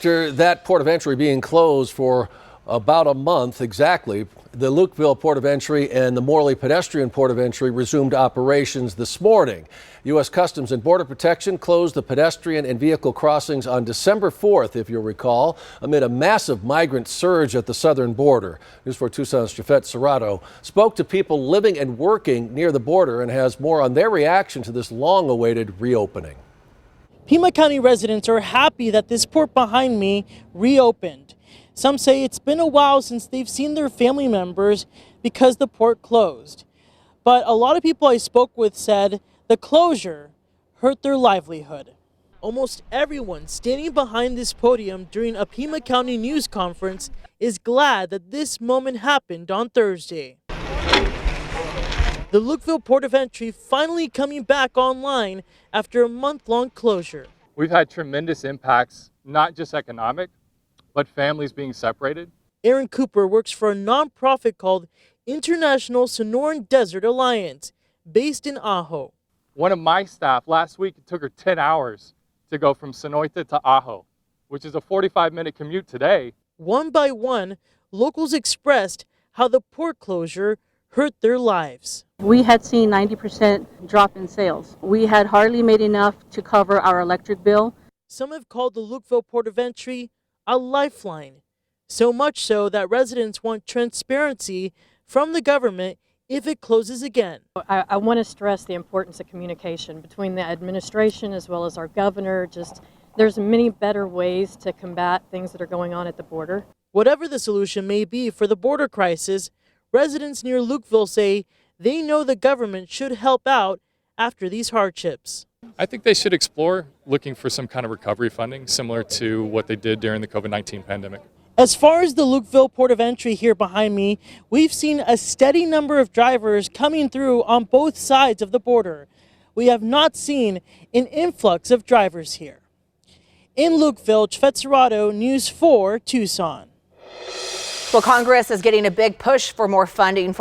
After that port of entry being closed for about a month exactly, the Lukeville Port of Entry and the Morley Pedestrian Port of Entry resumed operations this morning. U.S. Customs and Border Protection closed the pedestrian and vehicle crossings on December 4th, if you'll recall, amid a massive migrant surge at the southern border. News 4 Tucson's Jafet Serrato spoke to people living and working near the border and has more on their reaction to this long-awaited reopening. Pima County residents are happy that this port behind me reopened. Some say it's been a while since they've seen their family members because the port closed. But a lot of people I spoke with said the closure hurt their livelihood. Almost everyone standing behind this podium during a Pima County news conference is glad that this moment happened on Thursday. The Lukeville Port of Entry finally coming back online after a month-long closure. We've had tremendous impacts, not just economic, but families being separated. Aaron Cooper works for a nonprofit called International Sonoran Desert Alliance, based in Ajo. One of my staff last week, it took her 10 hours to go from Sonoita to Ajo, which is a 45-minute commute today. One by one, locals expressed how the port closure hurt their lives. We had seen 90% drop in sales. We had hardly made enough to cover our electric bill. Some have called the Lukeville Port of Entry a lifeline, so much so that residents want transparency from the government if it closes again. I want to stress the importance of communication between the administration as well as our governor. There's many better ways to combat things that are going on at the border. Whatever the solution may be for the border crisis, residents near Lukeville say they know the government should help out after these hardships. I think they should explore looking for some kind of recovery funding similar to what they did during the COVID-19 pandemic. As far as the Lukeville Port of Entry here behind me, we've seen a steady number of drivers coming through on both sides of the border. We have not seen an influx of drivers here. In Lukeville, Jafet Serrato, News 4 Tucson. Well, Congress is getting a big push for more funding